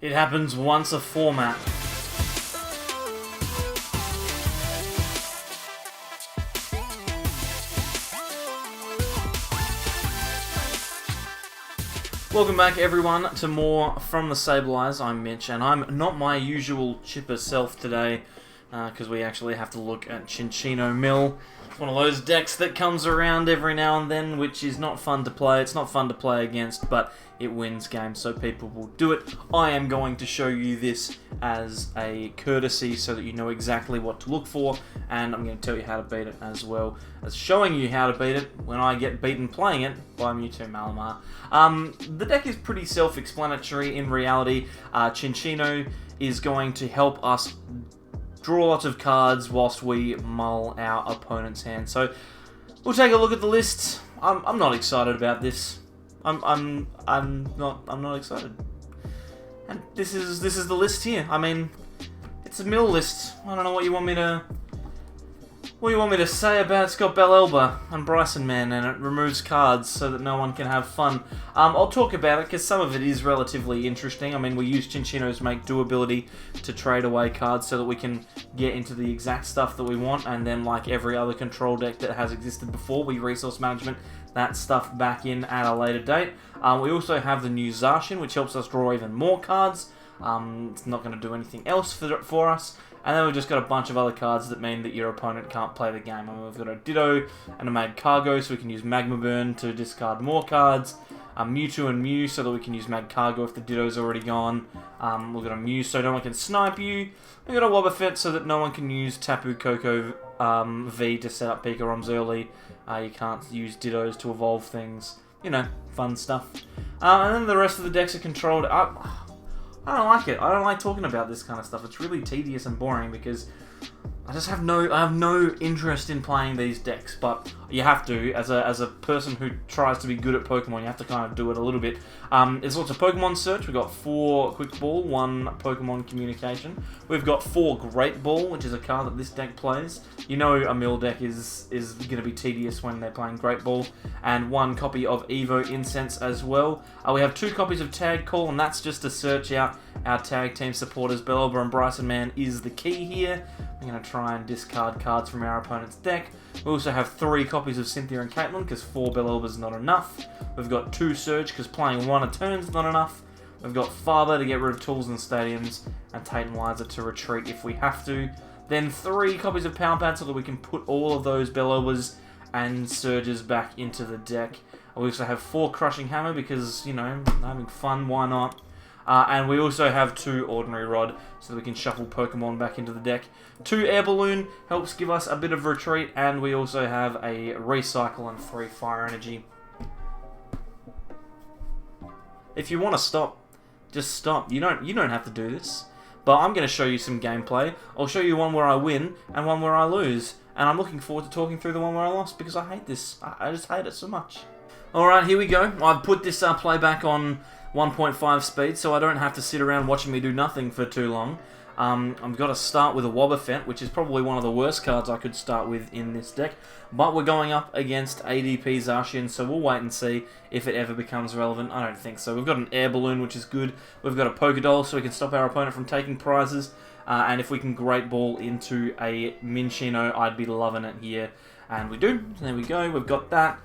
It happens once a format. Welcome back everyone to more from the Sableyes. I'm Mitch and I'm not my usual chipper self today because we actually have to look at Cinccino Mill. It's one of those decks that comes around every now and then, which is not fun to play. It's not fun to play against, but it wins games, so people will do it. I am going to show you this as a courtesy so that you know exactly what to look for, and I'm going to tell you how to beat it as well as showing you how to beat it when I get beaten playing it by Mewtwo Malamar. The deck is pretty self-explanatory in reality. Cinccino is going to help us draw lots of cards whilst we mull our opponent's hand. So we'll take a look at the list. I'm not excited about this. I'm not excited. And this is the list here. I mean, it's a mill list. I don't know what you want me to say about it. It's got Bellelba and Bryson Man, and it removes cards so that no one can have fun. I'll talk about it because some of it is relatively interesting. I mean, we use Cinccino's Make Do ability to trade away cards so that we can get into the exact stuff that we want, and then like every other control deck that has existed before, we resource management that stuff back in at a later date. We also have the new Zacian, which helps us draw even more cards. It's not going to do anything else for us. And then we've just got a bunch of other cards that mean that your opponent can't play the game. I mean, we've got a Ditto and a Mad Cargo, so we can use Magma Burn to discard more cards. Mewtwo and Mew, so that we can use Mad Cargo if the Ditto's already gone. We've got a Mew, so no one can snipe you. We've got a Wobbuffet, so that no one can use Tapu Koko V to set up Pika-Roms early. You can't use Dittos to evolve things. You know, fun stuff. And then the rest of the decks are controlled. I don't like it. I don't like talking about this kind of stuff. It's really tedious and boring because I have no interest in playing these decks, but you have to, as a person who tries to be good at Pokemon, you have to kind of do it a little bit. There's lots of Pokemon search. We've got 4 Quick Ball, 1 Pokemon Communication. We've got 4 Great Ball, which is a card that this deck plays. You know a mill deck is going to be tedious when they're playing Great Ball. And 1 copy of Evo Incense as well. We have 2 copies of Tag Call, and that's just to search out our tag team supporters. Bellelba and Bryson Man is the key here. I'm going to try and discard cards from our opponent's deck. We also have 3 copies of Cynthia and Caitlin because 4 Bellelba is not enough. We've got 2 Surge because playing 1 a turn is not enough. We've got Father to get rid of Tools and Stadiums, and Titanizer to retreat if we have to. Then 3 copies of Power Pad so that we can put all of those Bellelbas and Surges back into the deck. We also have 4 Crushing Hammer because, you know, having fun, why not? And we also have 2 Ordinary Rod so that we can shuffle Pokemon back into the deck. 2 Air Balloon helps give us a bit of retreat, and we also have a Recycle and 3 Fire Energy. If you want to stop, just stop. You don't have to do this. But I'm going to show you some gameplay. I'll show you one where I win and one where I lose. And I'm looking forward to talking through the one where I lost because I hate this. I just hate it so much. Alright, here we go. I've put this playback on 1.5 speed, so I don't have to sit around watching me do nothing for too long. I've got to start with a Wobbuffet, which is probably one of the worst cards I could start with in this deck. But we're going up against ADP Zacian, so we'll wait and see if it ever becomes relevant. I don't think so. We've got an Air Balloon, which is good. We've got a Pokédoll, so we can stop our opponent from taking prizes. And if we can Great Ball into a Minccino, I'd be loving it here. And we do. There we go. We've got that.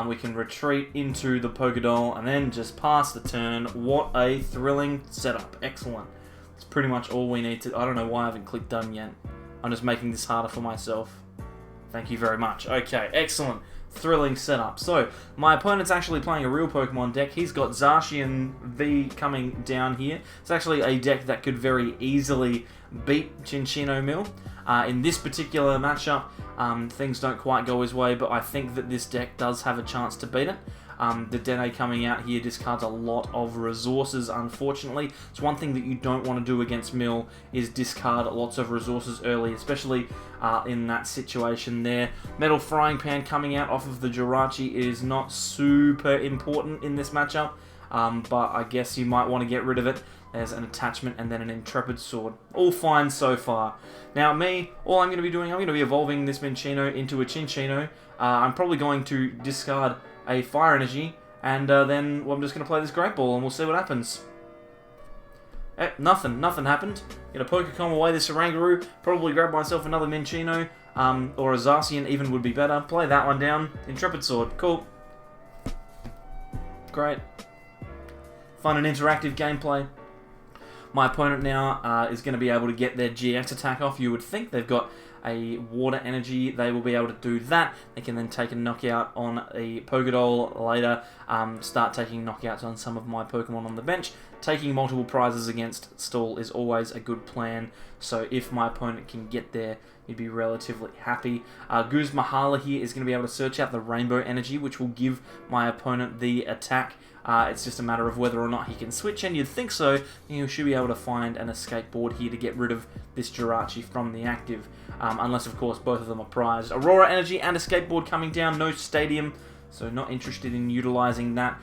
We can retreat into the Pokédoll and then just pass the turn. What a thrilling setup. Excellent. It's pretty much all we need to... I don't know why I haven't clicked done yet. I'm just making this harder for myself. Thank you very much. Okay, excellent. Thrilling setup. So, my opponent's actually playing a real Pokemon deck. He's got Zacian V coming down here. It's actually a deck that could very easily beat Cinccino Mill. In this particular matchup, things don't quite go his way, but I think that this deck does have a chance to beat it. The Dene coming out here discards a lot of resources, unfortunately. It's one thing that you don't want to do against Mill is discard lots of resources early, especially in that situation there. Metal Frying Pan coming out off of the Jirachi is not super important in this matchup, but I guess you might want to get rid of it. There's an attachment and then an Intrepid Sword. All fine so far. Now me, all I'm going to be doing, I'm going to be evolving this Minccino into a Cinccino. I'm probably going to discard a Fire Energy, and then I'm just going to play this Great Ball and we'll see what happens. Nothing happened. Gonna Pokecom away this Oranguru, probably grab myself another Cinccino, or a Zacian even would be better. Play that one down. Intrepid Sword, cool. Great. Fun and interactive gameplay. My opponent now is going to be able to get their GX attack off. You would think they've got a water energy. They will be able to do that. They can then take a knockout on a Pokédoll later. Start taking knockouts on some of my Pokemon on the bench. Taking multiple prizes against Stall is always a good plan. So if my opponent can get there, you'd be relatively happy. Guz Mahala here is going to be able to search out the Rainbow Energy, which will give my opponent the attack. It's just a matter of whether or not he can switch, and you'd think so. You should be able to find an escape board here to get rid of this Jirachi from the active, unless, of course, both of them are prized. Aurora Energy and escape board coming down, no Stadium, so not interested in utilising that.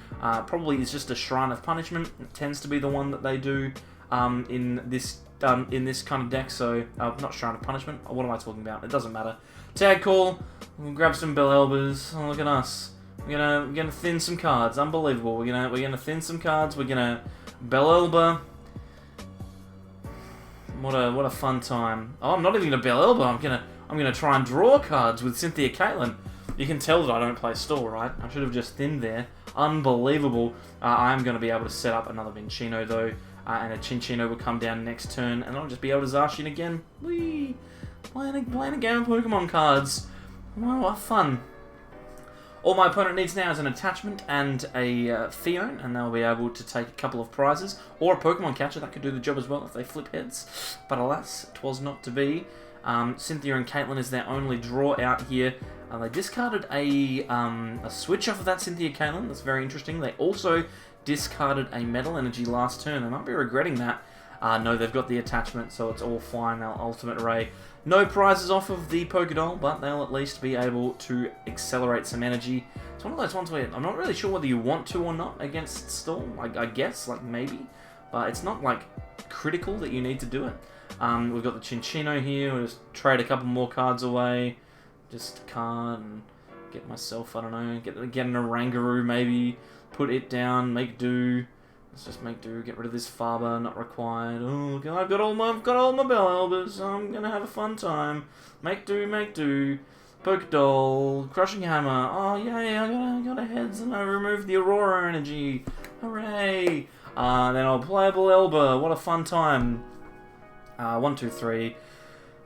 Probably is just a Shrine of Punishment. It tends to be the one that they do in this kind of deck, so not Shrine of Punishment. What am I talking about? It doesn't matter. Tag Call, we'll grab some Bellelbas. Oh, look at us. We're gonna thin some cards. Unbelievable. We're gonna thin some cards. We're gonna Bellelba. What a fun time. Oh, I'm not even gonna Bellelba. I'm gonna try and draw cards with Cynthia Caitlin. You can tell that I don't play Stall, right? I should have just thinned there. Unbelievable. I am gonna be able to set up another Cinccino though, and a Cinccino will come down next turn, and I'll just be able to Zacian again. Whee! Playing a game of Pokemon cards. Wow, what fun. All my opponent needs now is an attachment and a Theon, and they'll be able to take a couple of prizes, or a Pokemon catcher that could do the job as well if they flip heads. But alas, it was not to be. Cynthia and Caitlin is their only draw out here. They discarded a switch off of that Cynthia Caitlin. That's very interesting. They also discarded a Metal Energy last turn. They might be regretting that. No, they've got the attachment, so it's all fine. They'll Ultimate Ray. No prizes off of the Pokédoll, but they'll at least be able to accelerate some energy. It's one of those ones where I'm not really sure whether you want to or not against Stall. I guess, like, maybe. But it's not, like, critical that you need to do it. We've got the Cinccino here. We'll just trade a couple more cards away. Just card and get myself, I don't know, get an Oranguru maybe. Put it down, make do. Let's just make do, get rid of this Faber, not required. Oh, okay, I've got all my Bellelbas, so I'm gonna have a fun time. Make do, Pokédoll, Crushing Hammer. Oh yay, I got a heads and I removed the Aurora Energy. Hooray! Then I'll play a Bellelba. What a fun time. 1, 2, 3.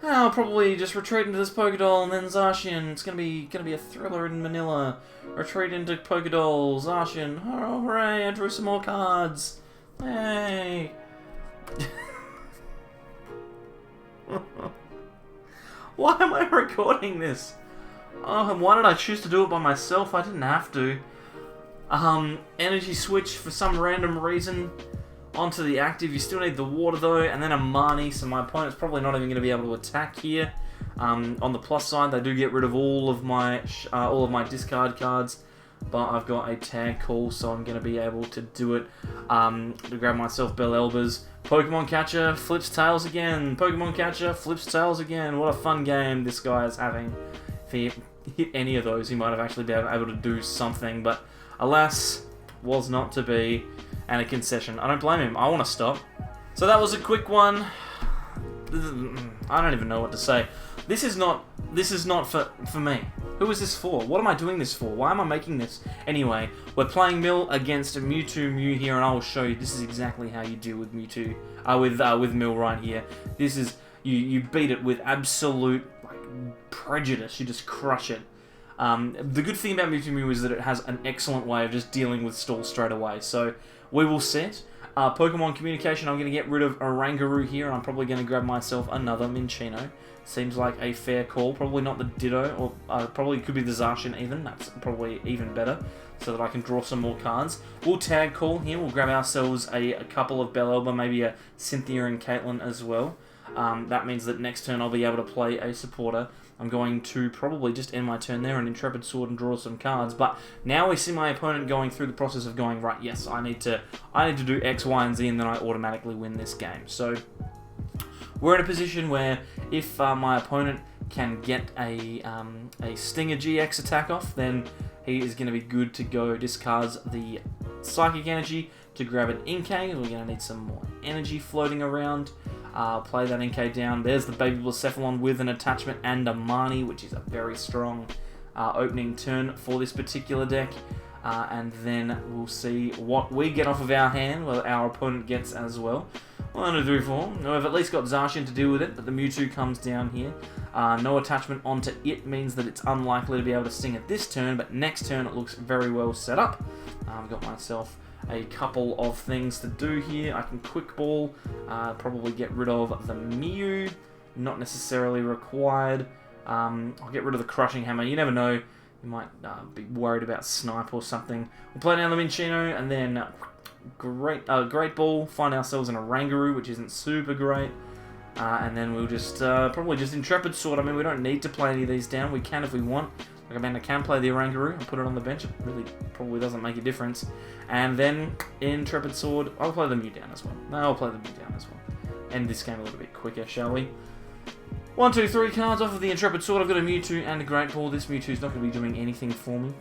I'll probably just retreat into this Pokédoll and then Zacian. It's gonna be a thriller in Manila. Retreat into Pokédoll, Zacian. Oh, hooray! I drew some more cards. Hey. Why am I recording this? Oh, and why did I choose to do it by myself? I didn't have to. Energy switch for some random reason. Onto the active, you still need the water though, and then a Marnie, so my opponent's probably not even going to be able to attack here. On the plus side, they do get rid of all of my discard cards, but I've got a tag call, so I'm going to be able to do it. To grab myself Bellelbas. Pokemon Catcher flips tails again. Pokemon Catcher flips tails again. What a fun game this guy is having. If he hit any of those, he might have actually been able to do something, but alas, was not to be. And a concession. I don't blame him. I want to stop. So that was a quick one. I don't even know what to say. This is not for me. Who is this for? What am I doing this for? Why am I making this? Anyway, we're playing Mill against Mewtwo Mew here, and I will show you. This is exactly how you deal with Mewtwo. With Mill right here. This is you beat it with absolute prejudice. You just crush it. The good thing about Mewtwo Mew is that it has an excellent way of just dealing with Stall straight away. So we will set. Pokemon Communication, I'm going to get rid of Oranguru here. I'm probably going to grab myself another Cinccino. Seems like a fair call. Probably not the Ditto, or probably could be the Zacian even. That's probably even better, so that I can draw some more cards. We'll tag call here. We'll grab ourselves a couple of Bellelba, maybe a Cynthia and Caitlin as well. That means that next turn I'll be able to play a supporter. I'm going to probably just end my turn there and Intrepid Sword and draw some cards. But now we see my opponent going through the process of going, right, yes, I need to do X, Y, and Z, and then I automatically win this game. So we're in a position where if my opponent can get a Stinger GX attack off, then he is going to be good to go. Discards the Psychic Energy, to grab an Inkay. We're going to need some more energy floating around. Play that Inkay down. There's the Baby Blacephalon with an attachment and a Marnie, which is a very strong opening turn for this particular deck. And then we'll see what we get off of our hand, well, our opponent gets as well. 1, 2, 3, 4. Now we've at least got Zacian to deal with it, but the Mewtwo comes down here. No attachment onto it means that it's unlikely to be able to sting it this turn, but next turn it looks very well set up. I've got myself a couple of things to do here. I can Quick Ball, probably get rid of the Mew, not necessarily required. I'll get rid of the Crushing Hammer, you never know. You might be worried about Snipe or something. We'll play down the Cinccino, and then Great Ball, find ourselves in a Rangaroo, which isn't super great. And then we'll just, probably just Intrepid Sword. I mean, we don't need to play any of these down. We can if we want. Like, I mean, I can play the Rangaroo and put it on the bench. It really probably doesn't make a difference. And then, Intrepid Sword, I'll play the Mew down as well. No, I'll play the Mew down as well. End this game a little bit quicker, shall we? 1, 2, 3 cards off of the Intrepid Sword. I've got a Mewtwo and a Great Ball. This Mewtwo's not going to be doing anything for me.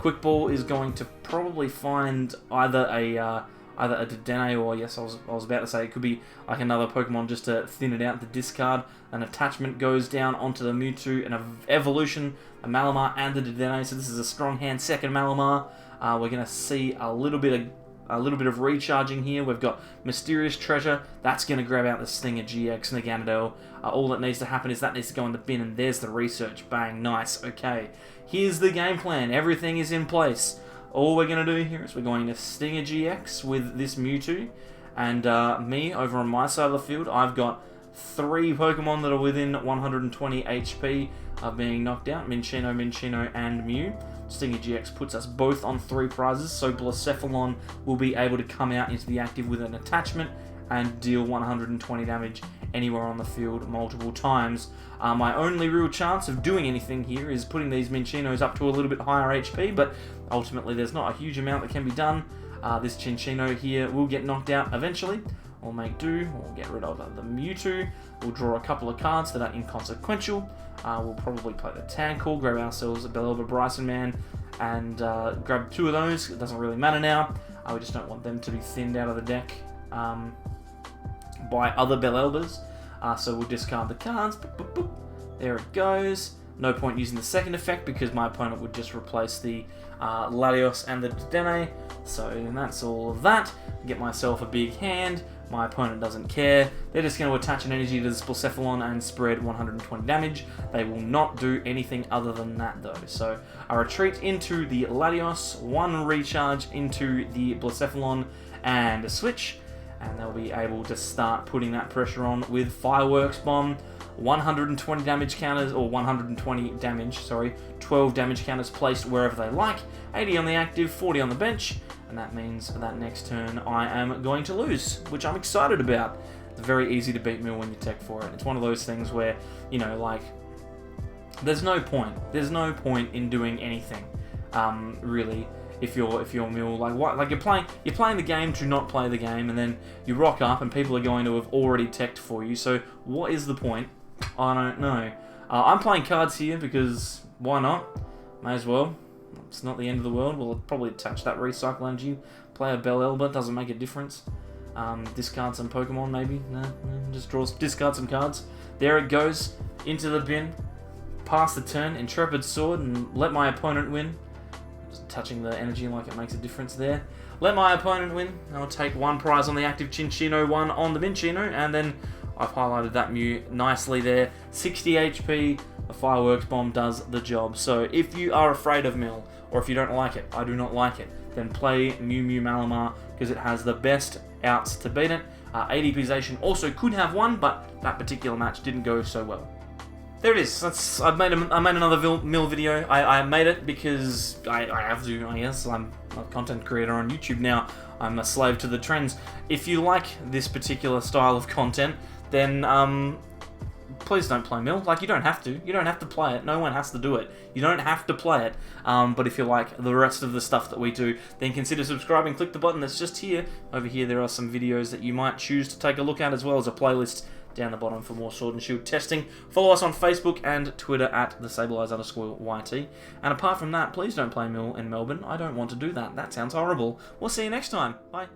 Quick Ball is going to probably find either a Dedenne, or yes, I was about to say it could be like another Pokemon just to thin it out, the discard. An attachment goes down onto the Mewtwo, an evolution, a Malamar, and the Dedenne. So this is a strong hand second Malamar. We're going to see a little bit of recharging here. We've got Mysterious Treasure. That's going to grab out the Stinger GX and the Ganondorf. All that needs to happen is that needs to go in the bin, and there's the research. Bang, nice. Okay, here's the game plan. Everything is in place. All we're going to do here is we're going to Stinger GX with this Mewtwo. And me, over on my side of the field, I've got 3 Pokemon that are within 120 HP of being knocked out. Cinccino, and Mew. Stinger GX puts us both on 3 prizes, so Blacephalon will be able to come out into the active with an attachment and deal 120 damage anywhere on the field multiple times. My only real chance of doing anything here is putting these Cinccinos up to a little bit higher HP, but ultimately there's not a huge amount that can be done. This Cinccino here will get knocked out eventually. We'll make do. We'll get rid of the Mewtwo. We'll draw a couple of cards that are inconsequential. We'll probably play the Tankle, grab ourselves a Bellelba Bryson Man, and grab 2 of those. It doesn't really matter now. We just don't want them to be thinned out of the deck by other Bellelbas. So we'll discard the cards. Boop, boop, boop. There it goes. No point using the second effect because my opponent would just replace the Latios and the Dedenne. So that's all of that. Get myself a big hand. My opponent doesn't care. They're just going to attach an energy to this Blacephalon and spread 120 damage. They will not do anything other than that though. So I retreat into the Latios, 1 recharge into the Blacephalon, and a switch. And they'll be able to start putting that pressure on with Fireworks Bomb. 120 damage counters, or 120 damage, sorry, 12 damage counters placed wherever they like, 80 on the active, 40 on the bench, and that means that next turn I am going to lose, which I'm excited about. It's very easy to beat Mill when you tech for it. It's one of those things where, you know, like, there's no point in doing anything, really. If you're Mill, like what, like you're playing the game to not play the game, and then you rock up and people are going to have already teched for you. So what is the point? I don't know. I'm playing cards here because why not? May as well. It's not the end of the world. We'll probably attach that Recycle Energy. Play a Bellelba, doesn't make a difference. Discard some Pokemon maybe. No, just discard some cards. There it goes into the bin. Pass the turn, Intrepid Sword, and let my opponent win. Just touching the energy like it makes a difference there. Let my opponent win. I'll take 1 prize on the active Cinccino, 1 on the Cinccino, and then I've highlighted that Mew nicely there. 60 HP, the Fireworks Bomb does the job. So if you are afraid of Mill, or if you don't like it, I do not like it, then play Mew Malamar, because it has the best outs to beat it. ADPization also could have won, but that particular match didn't go so well. There it is. I made another Mill video. I made it because I have to, I guess. I'm a content creator on YouTube now. I'm a slave to the trends. If you like this particular style of content, then please don't play Mill. Like, you don't have to. You don't have to play it. No one has to do it. You don't have to play it. But if you like the rest of the stuff that we do, then consider subscribing. Click the button that's just here. Over here there are some videos that you might choose to take a look at, as well as a playlist down the bottom for more Sword and Shield testing. Follow us on Facebook and Twitter at @TheSableEyes_YT. And apart from that, please don't play Mill in Melbourne. I don't want to do that. That sounds horrible. We'll see you next time. Bye.